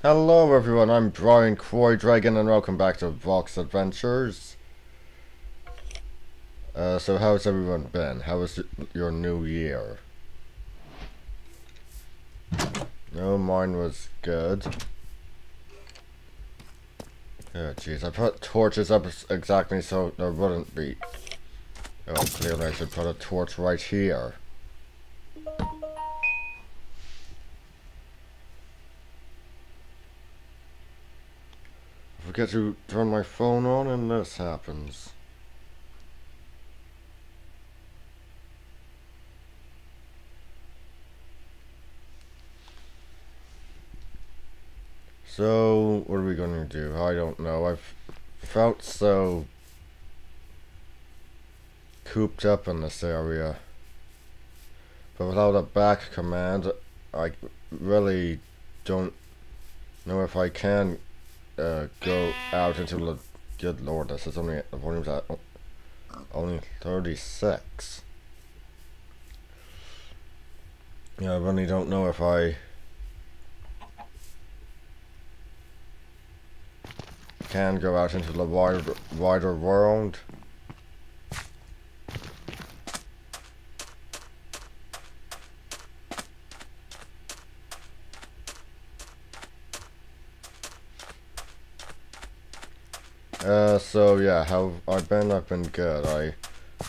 Hello everyone, I'm Brian Croy Dragon and welcome back to Vox Adventures. So how's everyone been? How was your new year? No, mine was good. Oh jeez, I put torches up exactly so there wouldn't be... Oh, clearly I should put a torch right here. I forget to turn my phone on and this happens. So, what are we gonna do? I don't know. I've felt so cooped up in this area. But without a back command, I really don't know if I can go out into the... Good lord, this is only... The volume's at only 36. Yeah, I really don't know if I can go out into the wider world. So yeah, how I've been good. I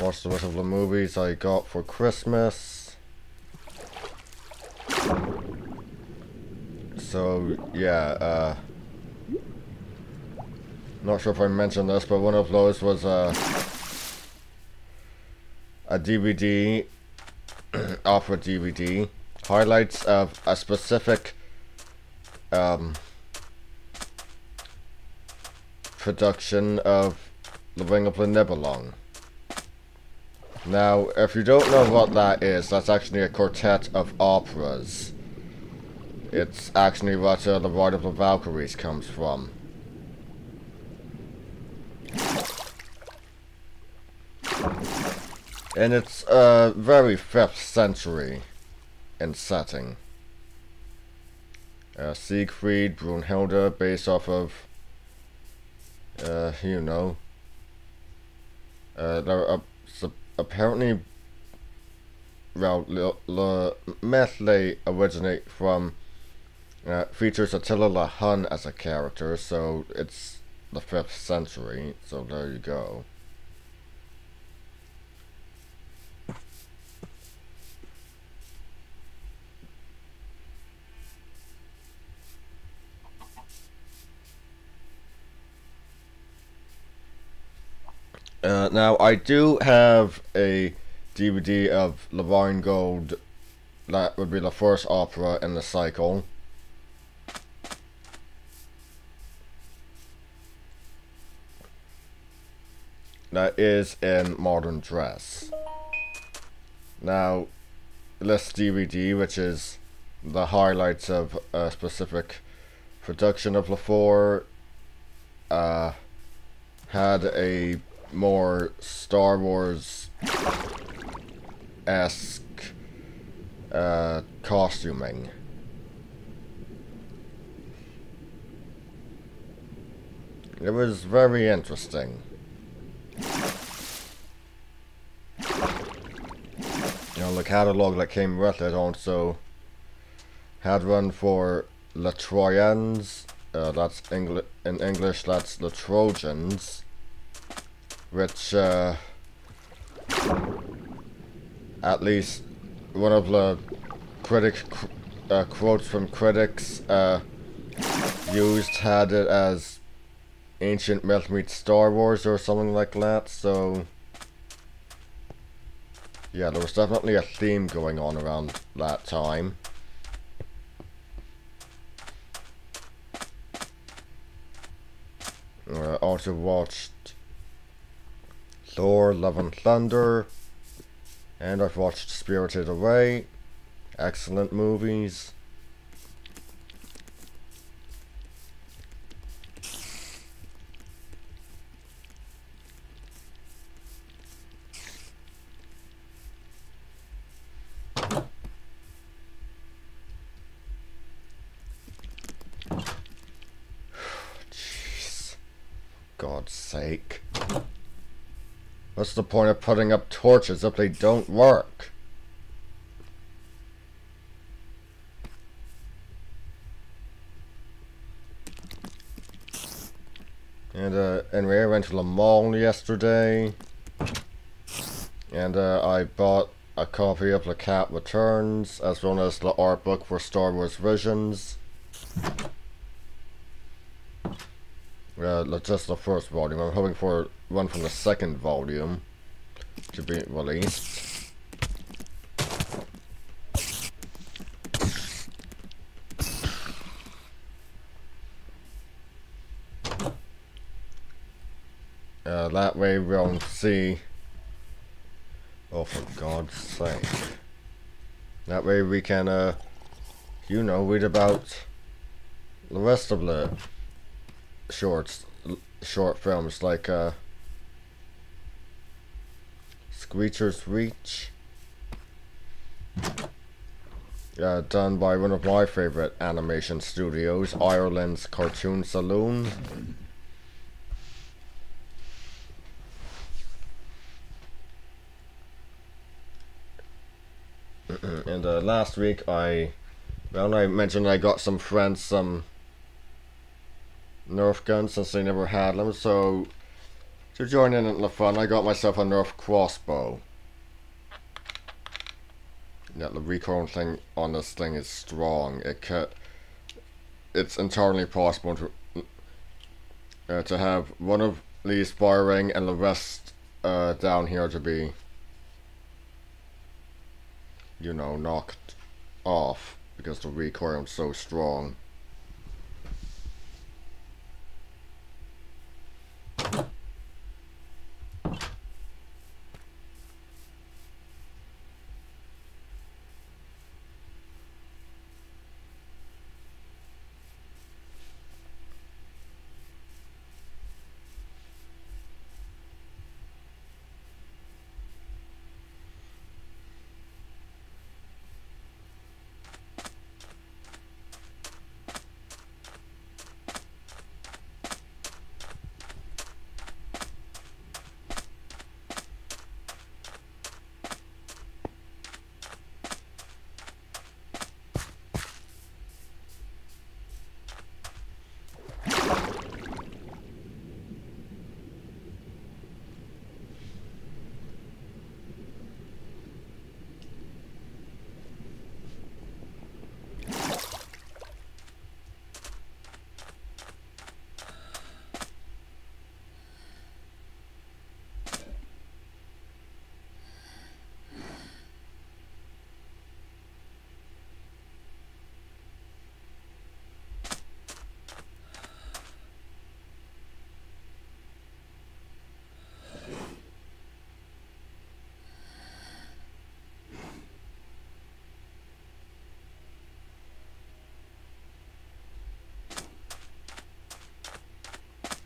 watched a lot of the movies I got for Christmas. So yeah, not sure if I mentioned this, but one of those was a DVD, opera DVD, highlights of a specific production of The Ring of the Nibelung. Now, if you don't know what that is, that's actually a quartet of operas. It's actually what The Ride of the Valkyries comes from. And it's very 5th century in setting. Siegfried, Brunhilde, based off of, you know, they're apparently, well, the myth they originate from, features Attila the Hun as a character, so it's the 5th century, so there you go. Now, I do have a DVD of the Rheingold. That would be the first opera in the cycle. That is in modern dress. Now, this DVD, which is the highlights of a specific production of the four, had a more Star Wars-esque costuming. It was very interesting. You know, the catalog that came with it also had one for the Trojans, that's in English, that's the Trojans, which, at least one of the quotes from critics, used had it as ancient myth meets Star Wars or something like that, so yeah, there was definitely a theme going on around that time. Also watched Thor, Love and Thunder, and I've watched Spirited Away. Excellent movies. God's sake. What's the point of putting up torches if they don't work? And anyway, I went to the mall yesterday. And I bought a copy of The Cat Returns, as well as the art book for Star Wars Visions. Just the first volume. I'm hoping for one from the second volume to be released. That way we'll see. Oh, for God's sake. That way we can, you know, read about the rest of the short films, like, Screecher's Reach. Done by one of my favorite animation studios, Ireland's Cartoon Saloon. And last week I mentioned I got some friends some Nerf guns since they never had them, so to join in the fun I got myself a Nerf crossbow. Yeah, the recoil thing on this thing is strong. It's entirely possible to have one of these firing and the rest down here to be, you know, knocked off because the recoil is so strong.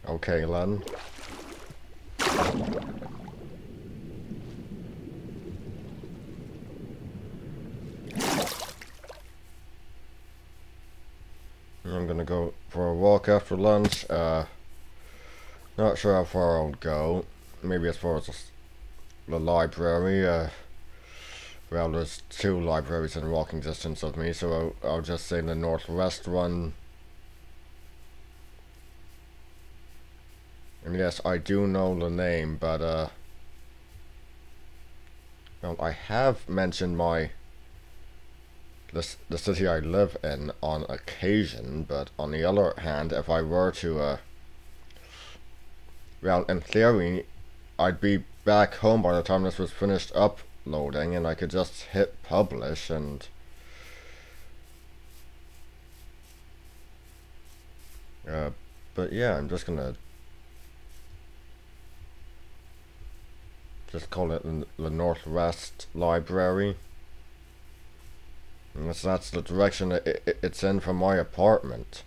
Okay, Len. I'm gonna go for a walk after lunch. Not sure how far I'll go. Maybe as far as the library. Well, there's 2 libraries in walking distance of me, so I'll just say the northwest one. And yes, I do know the name, but well, I have mentioned the city I live in on occasion, but on the other hand, if I were to well, in theory, I'd be back home by the time this was finished uploading, and I could just hit publish and but yeah, I'm just gonna just call it the Northwest Library. And that's the direction it's in from my apartment.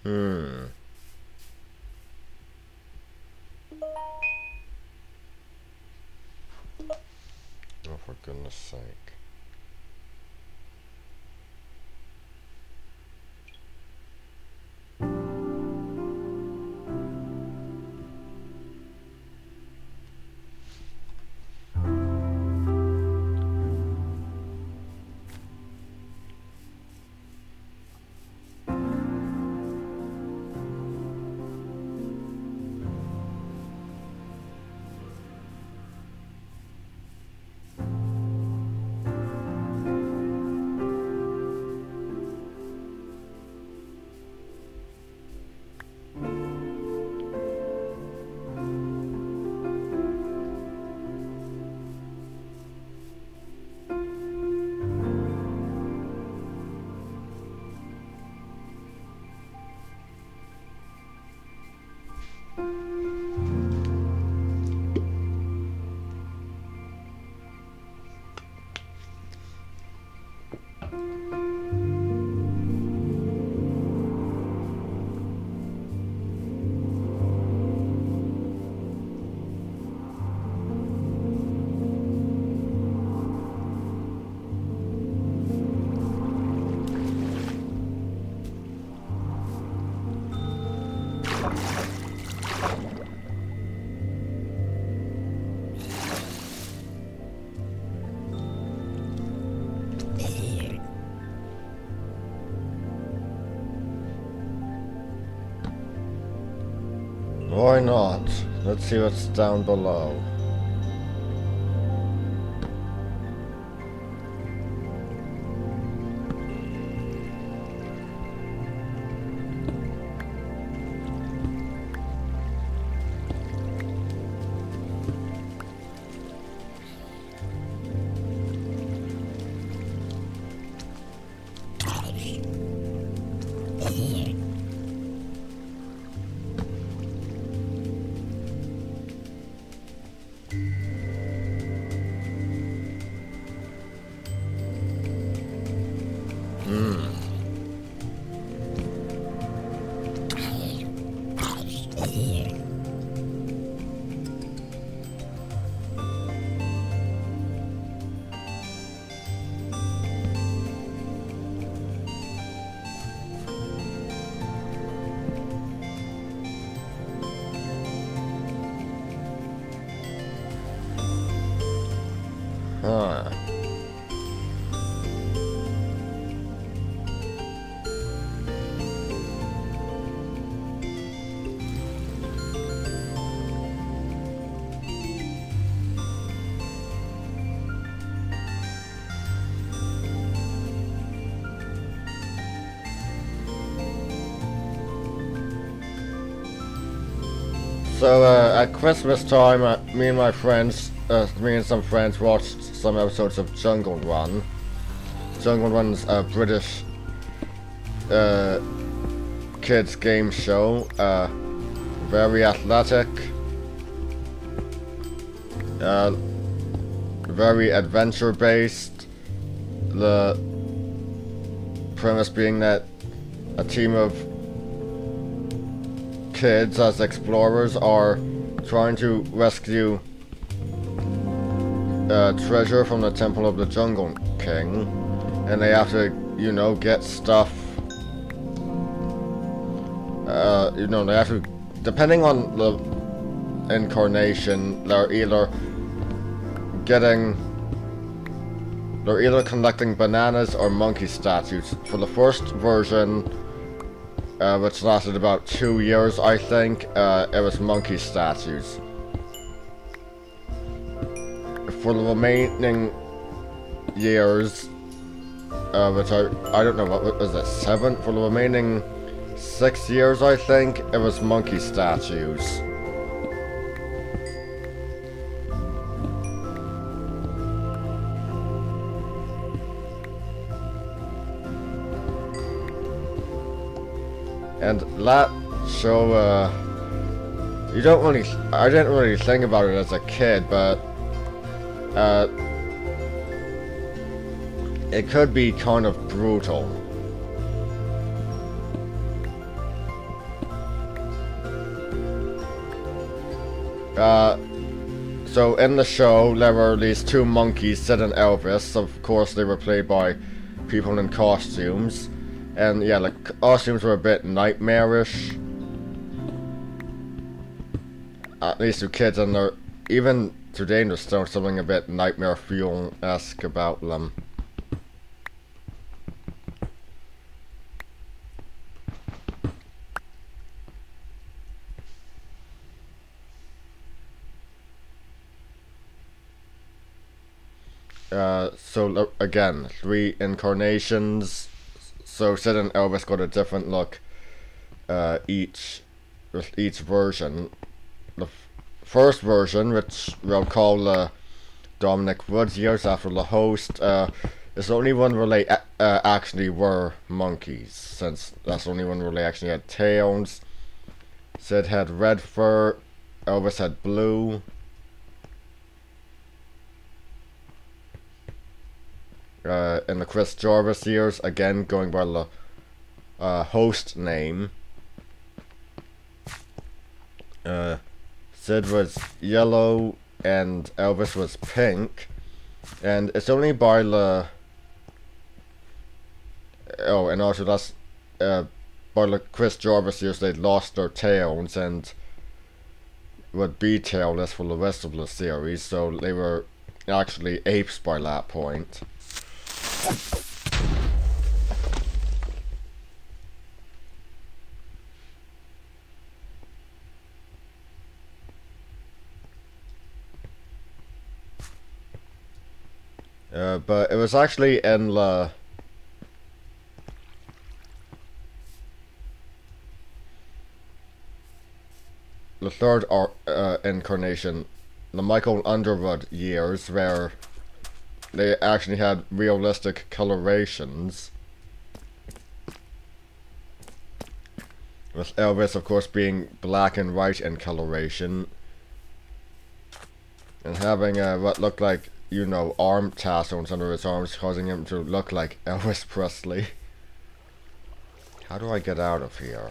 Hmm. Oh, for goodness sake. Why not? Let's see what's down below. Huh. So, at Christmas time, me and some friends watched some episodes of Jungle Run. Jungle Run's a British kids game show. Very athletic, very adventure based. The premise being that a team of kids as explorers are trying to rescue treasure from the Temple of the Jungle King, and they have to, you know, get stuff. You know, they have to, depending on the incarnation, they're either collecting bananas or monkey statues. For the first version, which lasted about 2 years, I think, it was monkey statues. For the remaining years, which I don't know, what was it, 7? For the remaining 6 years, I think, it was monkey statues. And that show, I didn't really think about it as a kid, but it could be kind of brutal. Uh, so in the show, there were these two monkeys, Sid and Elvis. Of course, they were played by people in costumes. And yeah, the costumes were a bit nightmarish. At least to kids, and they're, even today there's still something a bit Nightmare Fuel-esque about them. So again, 3 incarnations. So Sid and Elvis got a different look each with each version. The first version, which we'll call Dominic Woods years after the host, is the only one where they actually were monkeys, since that's the only one where they actually had tails. Sid had red fur, Elvis had blue. In the Chris Jarvis years, again going by the host name, Sid was yellow and Elvis was pink, and it's only by the and also that's by the Chris Jarvis years they lost their tails and would be tailless for the rest of the series, so they were actually apes by that point. But it was actually in the third incarnation, the Michael Underwood years, where they actually had realistic colorations, with Elvis of course being black and white in coloration, and having what looked like, you know, arm tassels under his arms, causing him to look like Elvis Presley. How do I get out of here?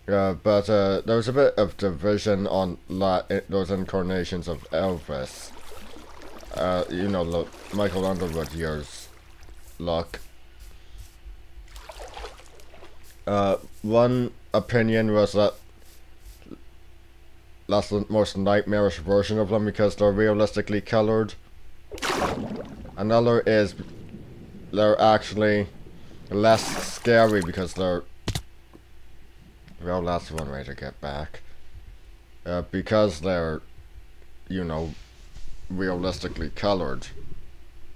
But there was a bit of division on those incarnations of Elvis. You know, the Michael Underwood years look. One opinion was that that's the most nightmarish version of them because they're realistically colored. Another is they're actually less scary because they're, well, that's one way to get back. Because they're, you know, realistically colored.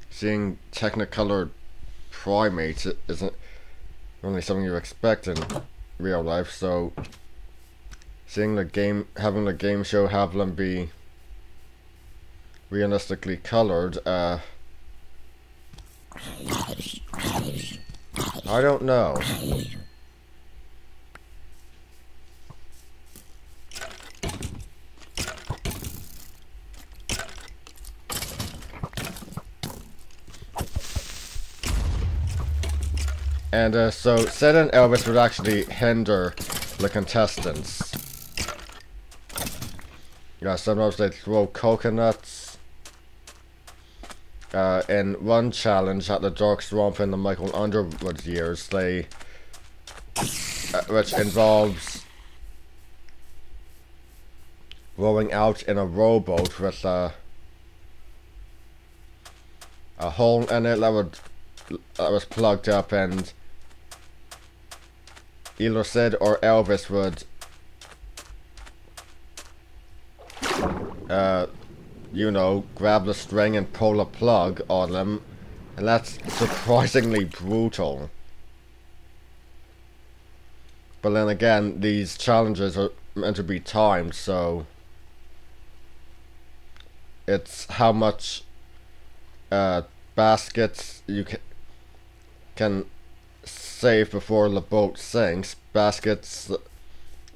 Seeing technicolored primates isn't only something you expect in real life, so seeing the game, having the game show have them be realistically colored, I don't know. And so Sid and Elvis would actually hinder the contestants. Yeah, sometimes they'd throw coconuts. In one challenge at the Dark Swamp in the Michael Underwood years, they, which involves rolling out in a rowboat with a hole in it that was plugged up, and either Sid or Elvis would you know, grab the string and pull a plug on them, and that's surprisingly brutal. But then again, these challenges are meant to be timed, so it's how much baskets you can save before the boat sinks. Baskets,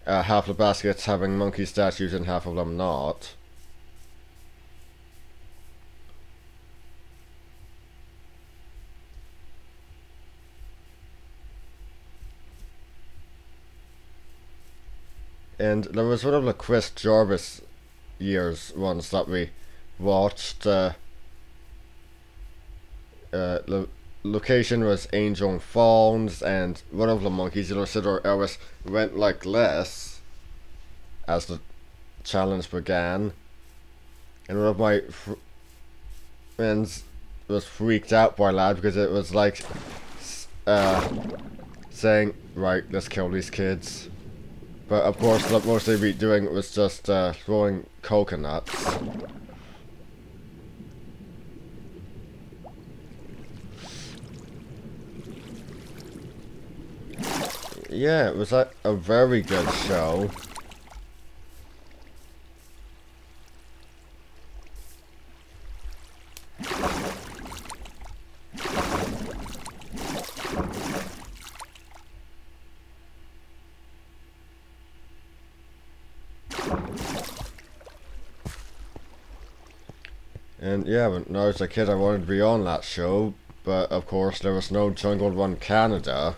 half the baskets having monkey statues and half of them not. And there was one of the Chris Jarvis years ones that we watched. The location was Angel Falls, and one of the monkeys, Sitter Elvis, went like this as the challenge began. And one of my friends was freaked out by that because it was like saying, right, let's kill these kids. But of course, what most they'd be doing was just throwing coconuts. Yeah, it was a very good show. And yeah, when I was a kid I wanted to be on that show, but of course there was no Jungle Run Canada.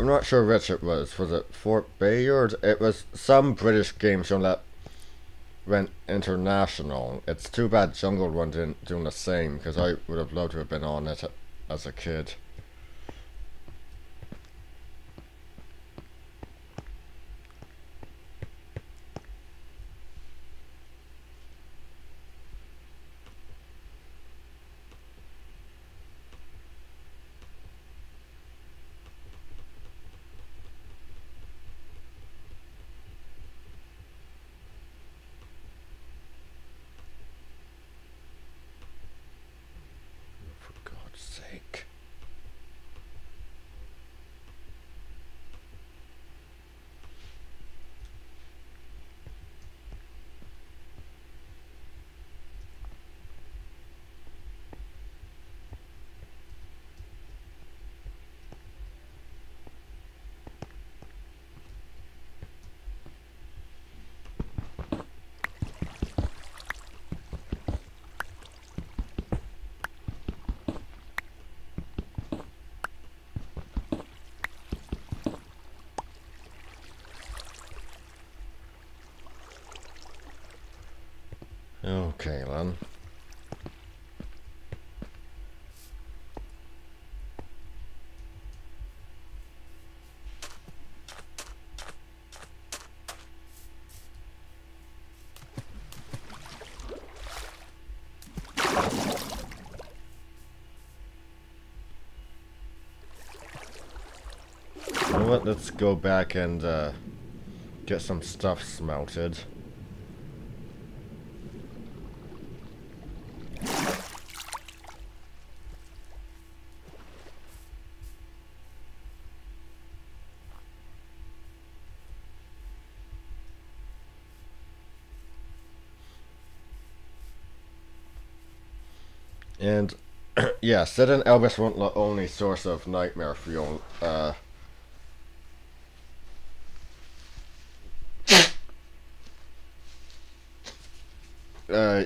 I'm not sure which it was. Was it Fort Bayard? It was some British game show that went international. It's too bad Jungle Run didn't do the same, because I would have loved to have been on it as a kid. For God's sake. Okay, then. You know what? Let's go back and get some stuff smelted. And yeah, Sid and Elvis weren't the only source of nightmare fuel.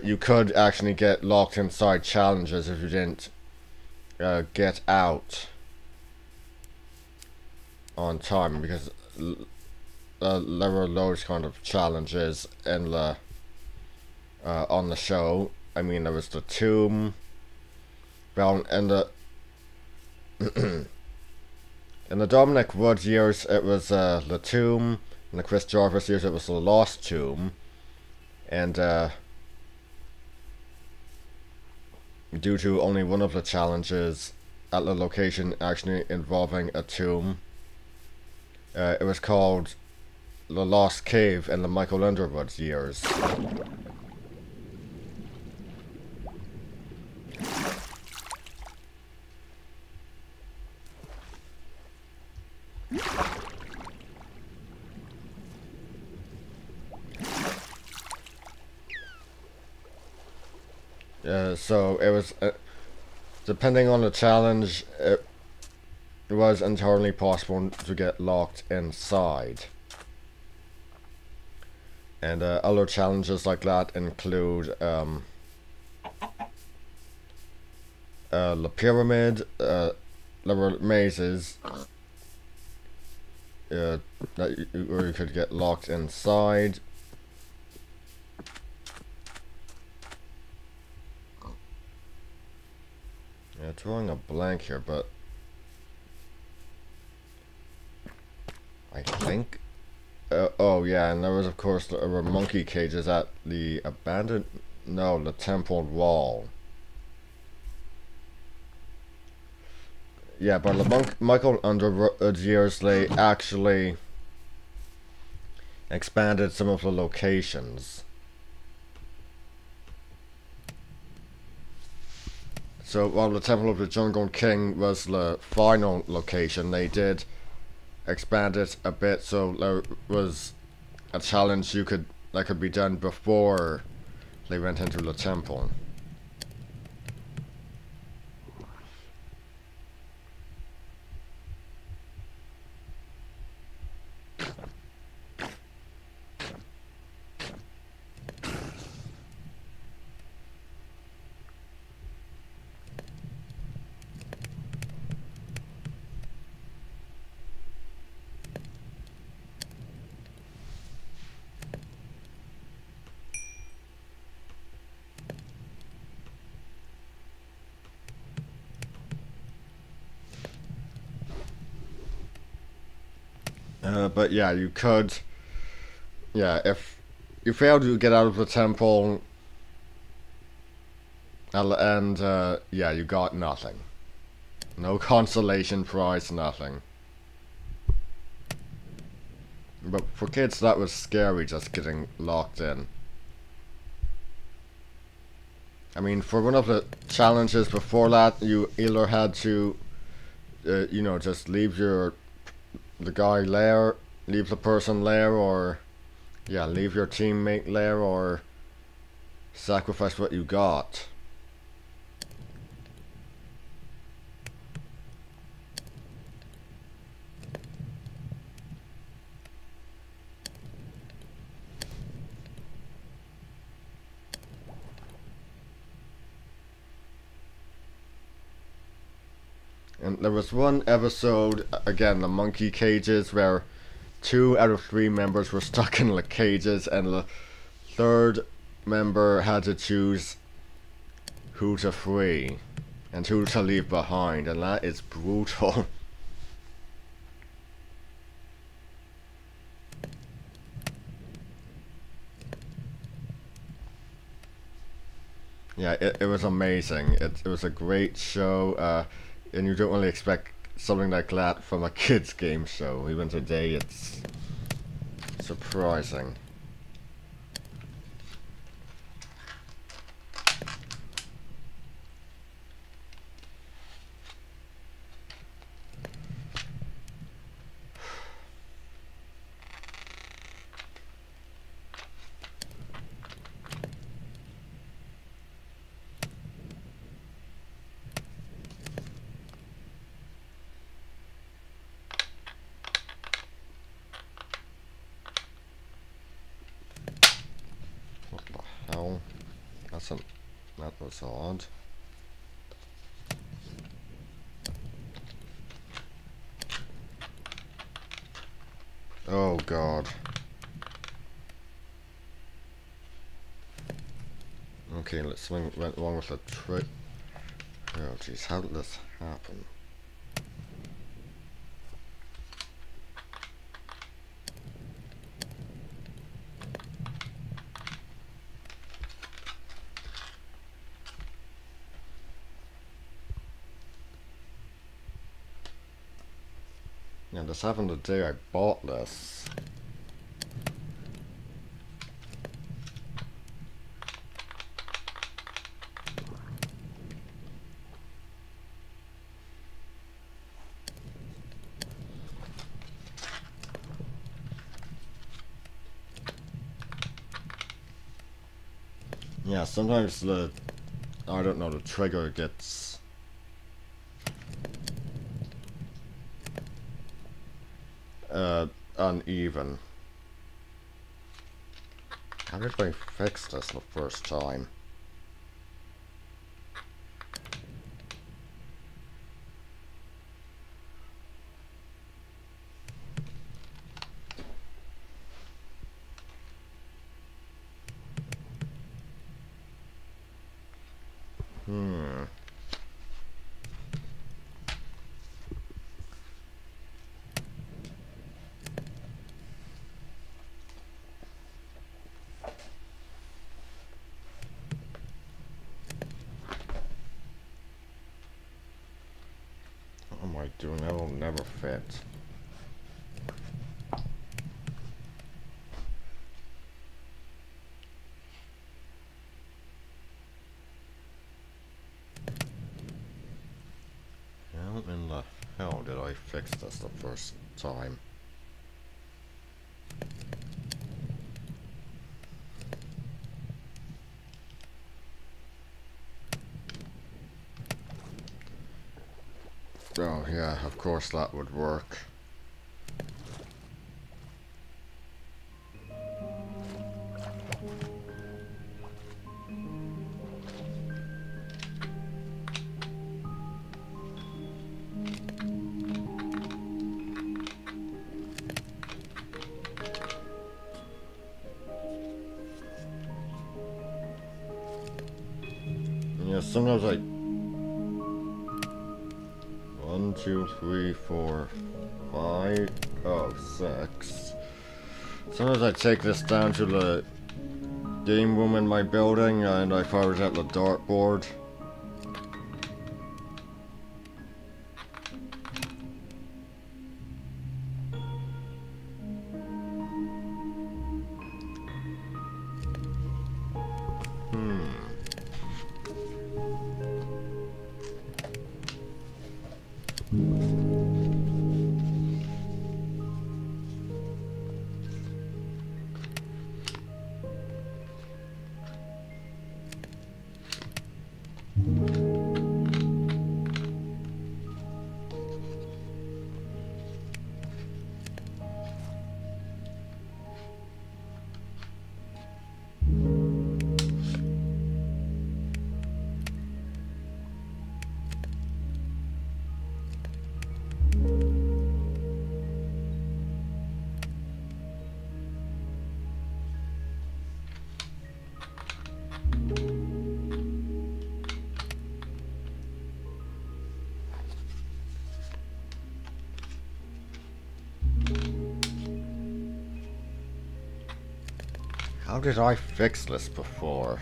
You could actually get locked inside challenges if you didn't get out on time, because there were those kind of challenges in the on the show. I mean, there was the tomb. Well, in the in the Dominic Woods years, it was the tomb. In the Chris Jarvis years, it was the Lost Tomb. And due to only one of the challenges at the location actually involving a tomb, it was called the Lost Cave in the Michael Underwood years. So it was, depending on the challenge, it was entirely possible to get locked inside. And other challenges like that include the pyramid, there were mazes, where you could get locked inside. Yeah, drawing a blank here, but I think. Oh yeah, and there was of course there were monkey cages at the abandoned. No, the temple wall. Yeah, but Michael Undergiersley actually expanded some of the locations. So while the Temple of the Jungle King was the final location, they did expand it a bit, so there was a challenge that could be done before they went into the temple. But yeah, you could. Yeah, if you fail to get out of the temple, and yeah, you got nothing. No consolation prize, nothing. But for kids, that was scary, just getting locked in. I mean, for one of the challenges before that, you either had to, you know, just leave the guy there, leave the person there, or yeah, leave your teammate there, or sacrifice what you got. And there was one episode, again, the monkey cages, where 2 out of 3 members were stuck in the cages, and the third member had to choose who to free and who to leave behind, and that is brutal. Yeah, it was amazing. It was a great show, and you don't really expect something like that from a kids game show. Even today, it's surprising. What the hell? That was odd. Oh god. Okay, something went wrong with the trick. Oh jeez, how did this happen? Yeah, this happened the day I bought this. Yeah, sometimes I don't know, the trigger gets uneven. How did I fix this the first time? Hmm. What am I doing? That will never fit. How in the hell did I fix this the first time? Oh yeah, of course that would work. Yeah, sometimes I... 1, 2, 3, 4, 5, oh, 6. Sometimes I take this down to the game room in my building and I fire it at the dartboard. How did I fix this before?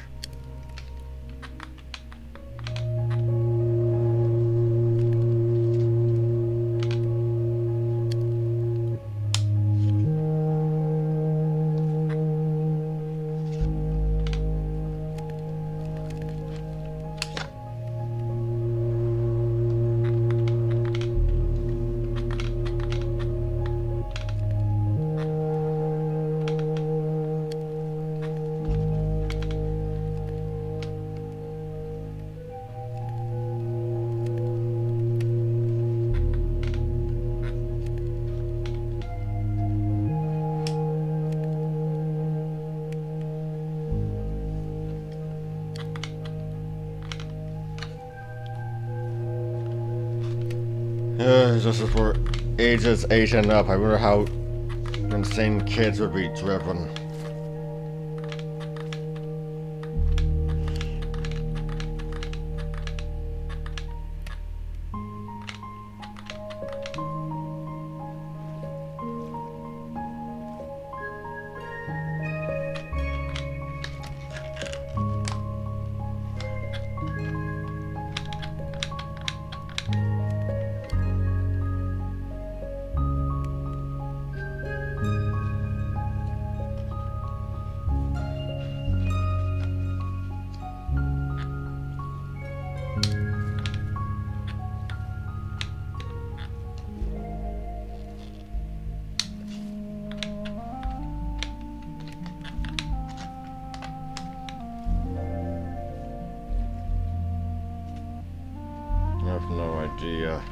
This is for ages 8 and up. I wonder how insane kids would be driven. I have no idea.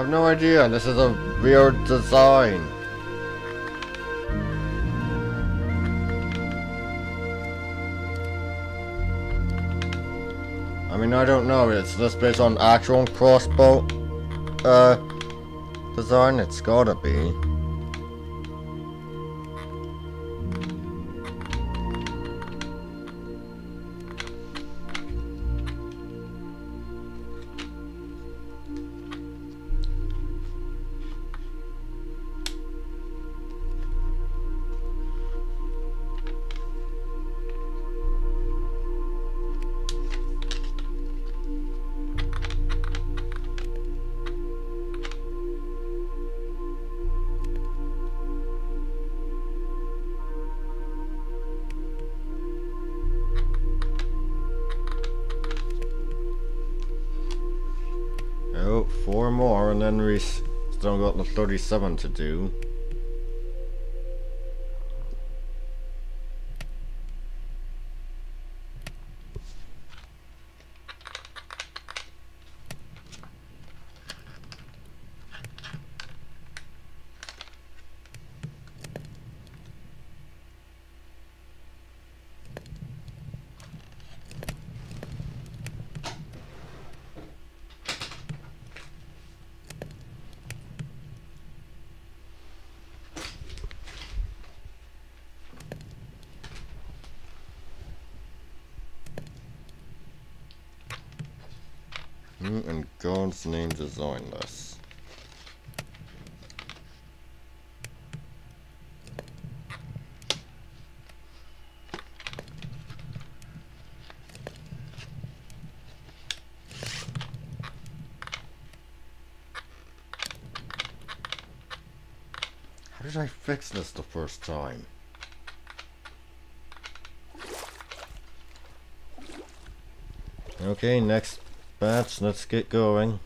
I have no idea. This is a weird design. I mean, I don't know. Is this based on actual crossbow design? It's gotta be. Oh, 4 more, and then we still got the 37 to do. Who in God's name designed this? How did I fix this the first time? Okay, next batch, let's get going.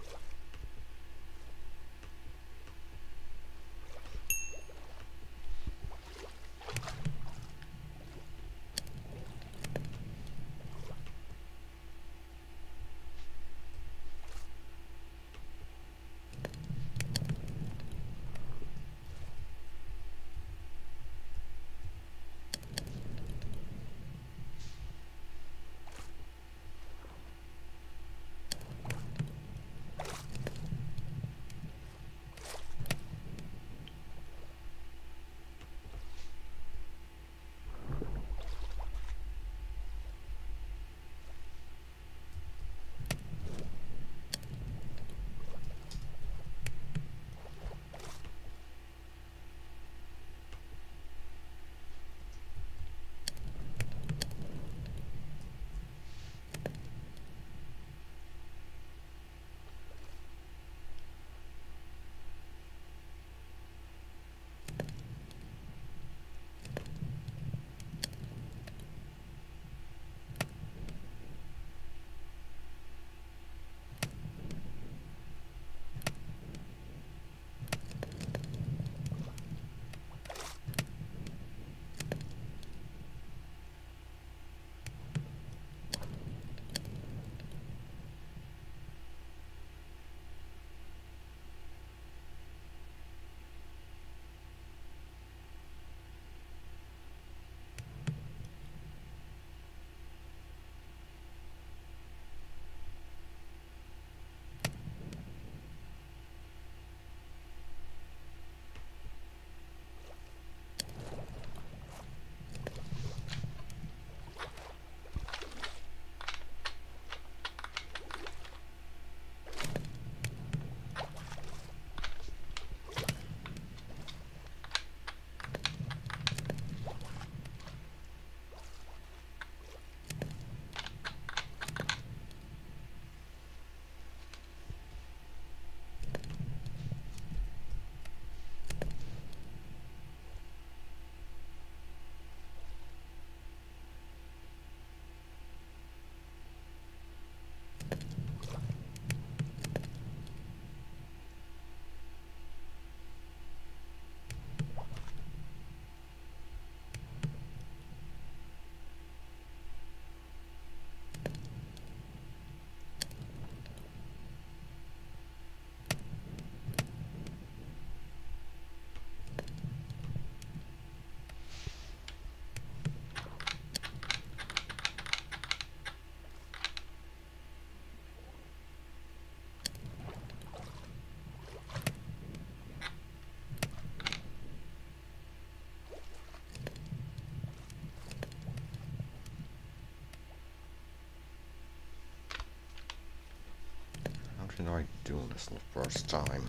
imagine I doing this the first time.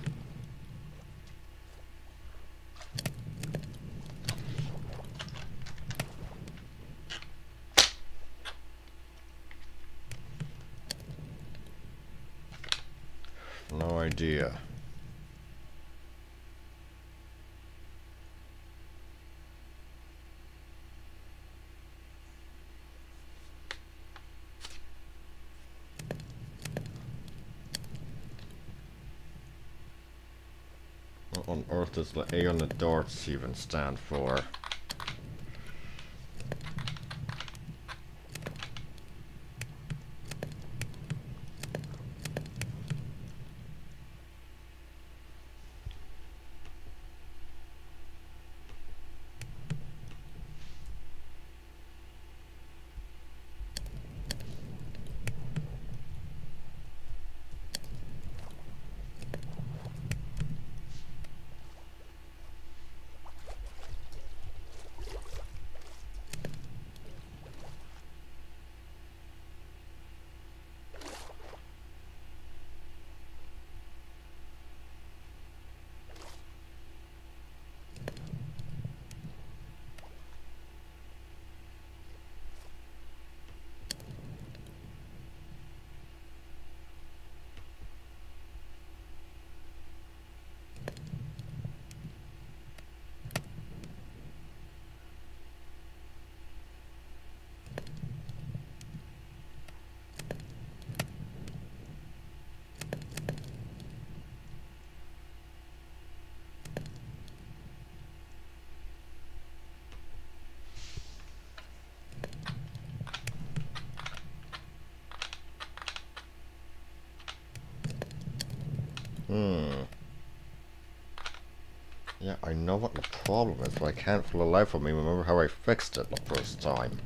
No idea. What on earth does the A on the darts even stand for? Yeah, I know what the problem is, but I can't for the life of me remember how I fixed it the first time.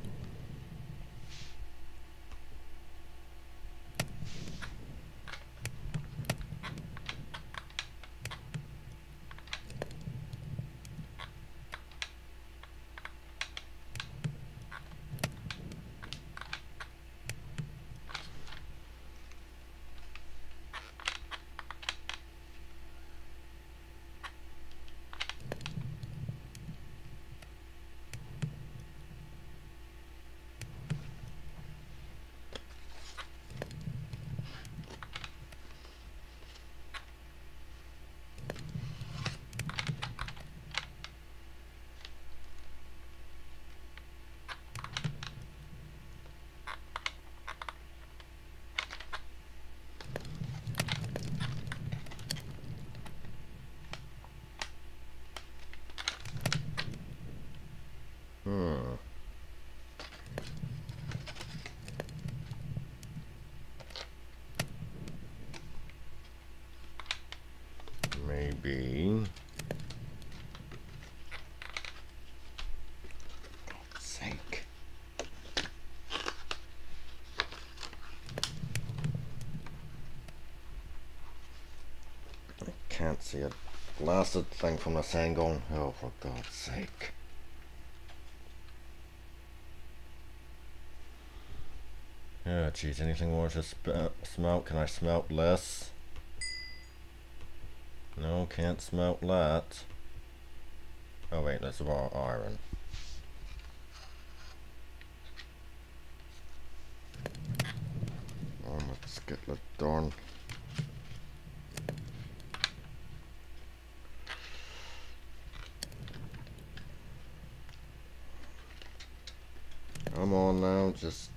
Maybe. God's sake. I can't see a blasted thing from the sand going, oh, for God's sake. Oh, geez, anything more to smelt? Can I smelt less? No, can't smelt that. Oh wait, that's raw iron. Oh, let's get the darn. Come on now, just.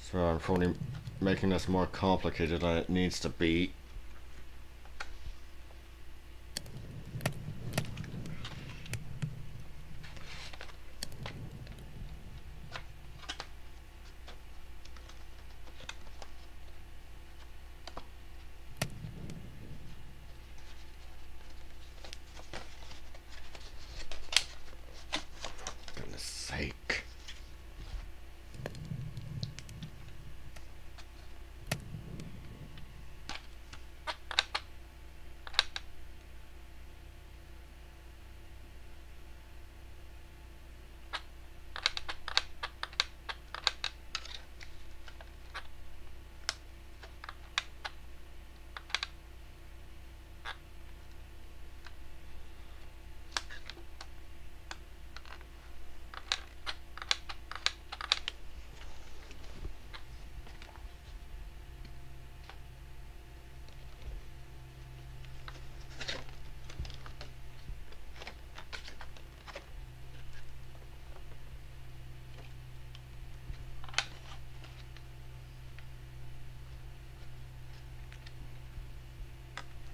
So I'm probably making this more complicated than it needs to be. For goodness sake.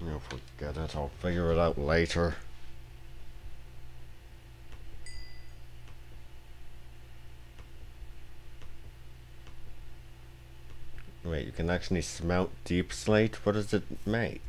You forget it, I'll figure it out later. Wait, you can actually smelt deep slate? What does it make?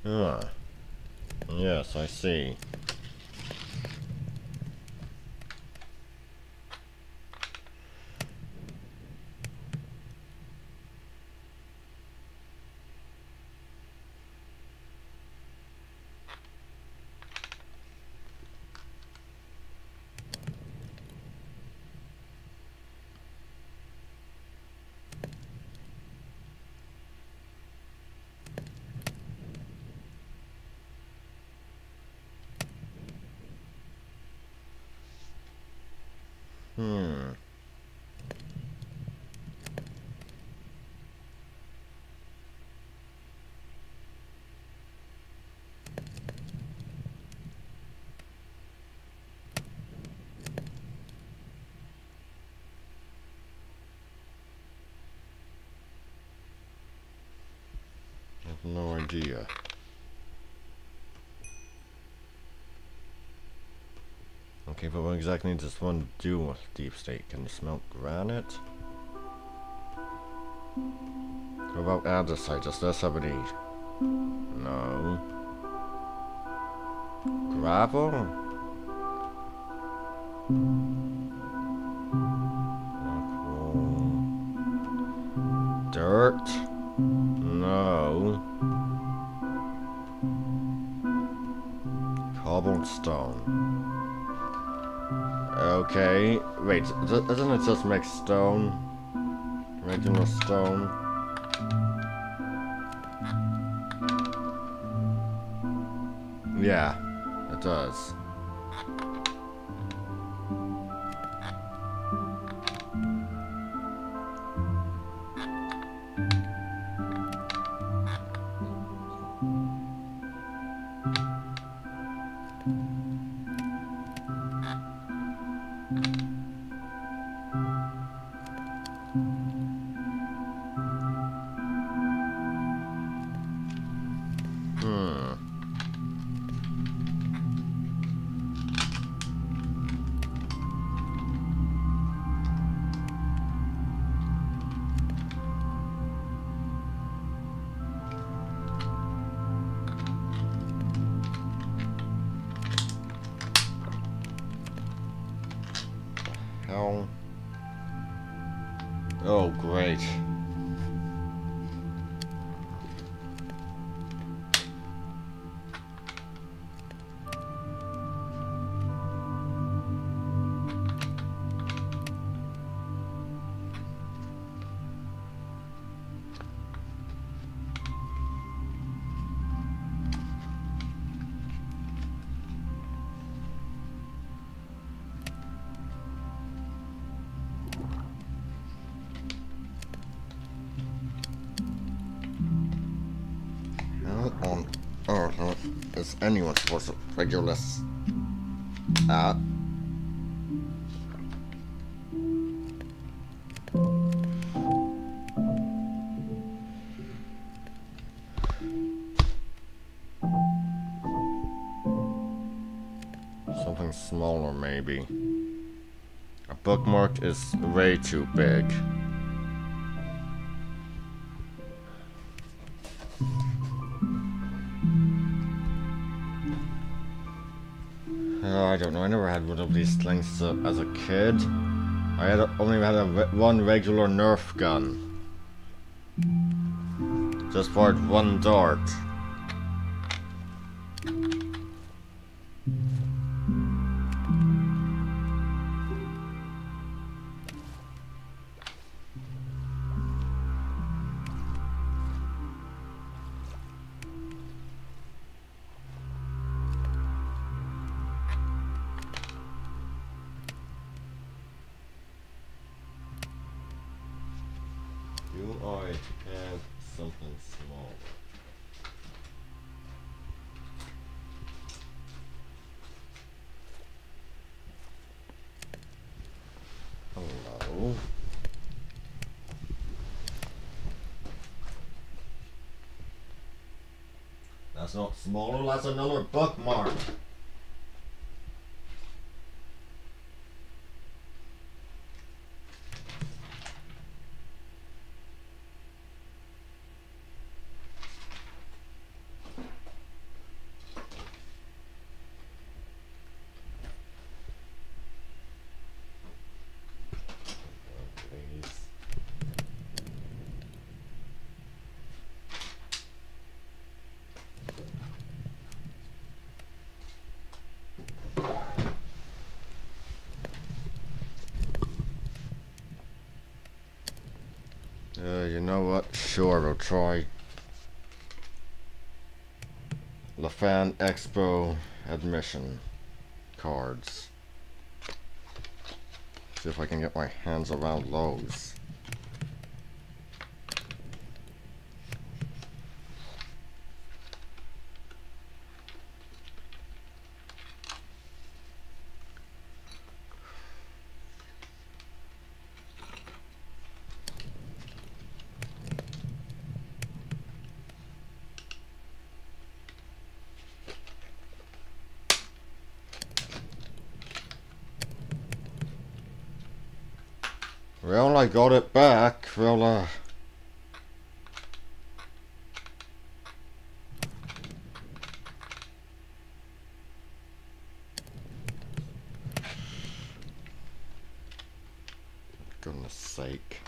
Ah, yes, I see. Hmm. I have no idea. Okay, but what exactly does one do with deep slate? Can you smelt granite? What about andesite? Does this have any? No. Gravel? Dirt? No. Cobblestone. Okay. Wait, doesn't it just make stone? Regular stone? Yeah, it does. Hmm. Hell. Oh, great. How on earth is anyone supposed to figure this out? Something smaller, maybe. A bookmark is way too big. I don't know, I never had one of these things as a kid. Only had one regular Nerf gun. Just fired one dart. I have something small? Hello. That's not smaller, that's another bookmark. You know what? Sure, we'll try the Fan Expo admission cards. See if I can get my hands around those. Well, I got it back. Well, goodness sake.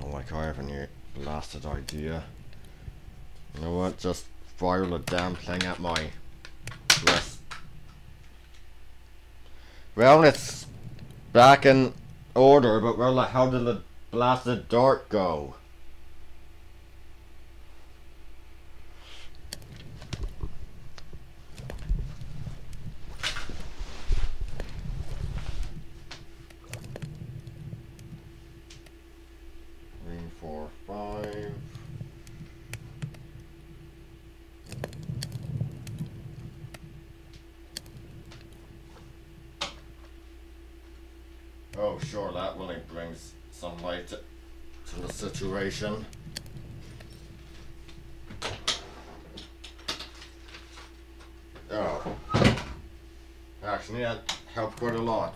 Like I have any blasted idea. You know what? Just fire the damn thing at my wrist. Well, it's back in order, but well, how did the blasted dart go? Oh, sure, that really brings some light to the situation. Oh. Actually, that helped quite a lot.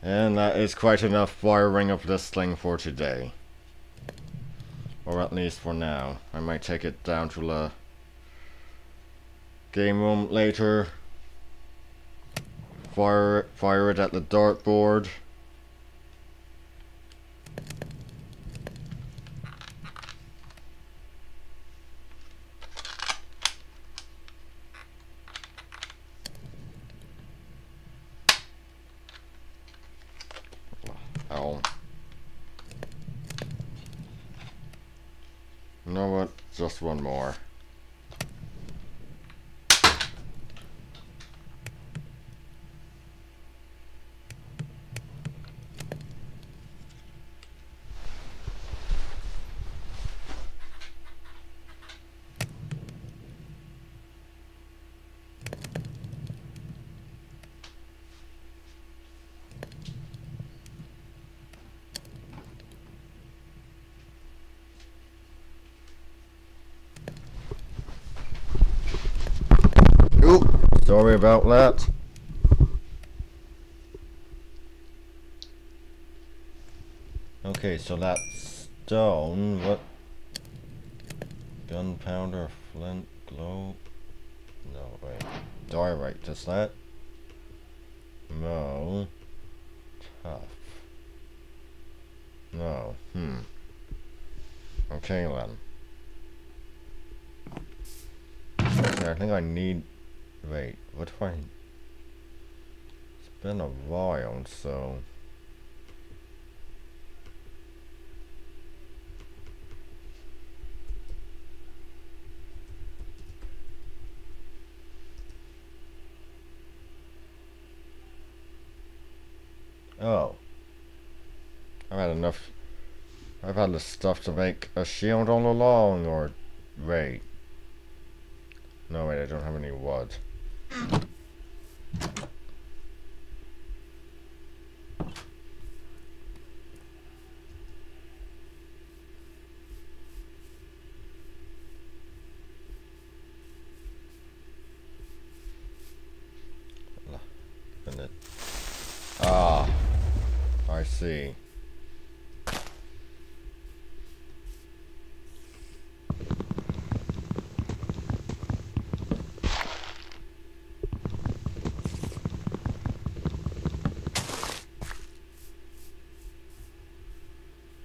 And that is quite enough firing of this thing for today. Or at least for now. I might take it down to the game room later. Fire it at the dartboard. Ow. You know what? Just one more. Oop, sorry about that. Okay, so that stone, what Gunpowder, flint, glow. No, wait. Direct, is that? No. Tough. No. Okay then. Okay, I think I need... Wait, what if I... It's been a while, so... Oh. I've had enough... I've had the stuff to make a shield all along, or... Wait. No, wait, I don't have any wood. Ah, I see.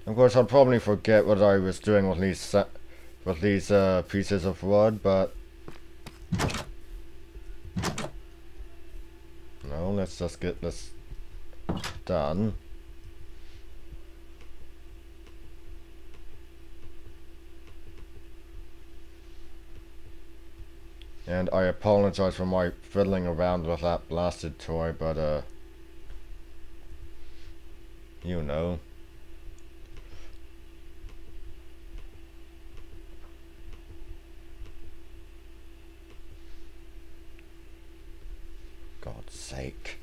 Of course, I'll probably forget what I was doing with these pieces of wood, but no, let's just get this done. And I apologize for my fiddling around with that blasted toy, but you know. God's sake.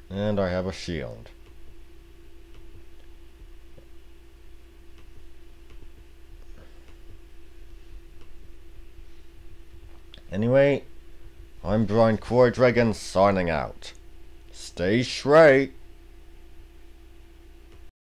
And I have a shield. Anyway, I'm Brian Dragon signing out. Stay straight.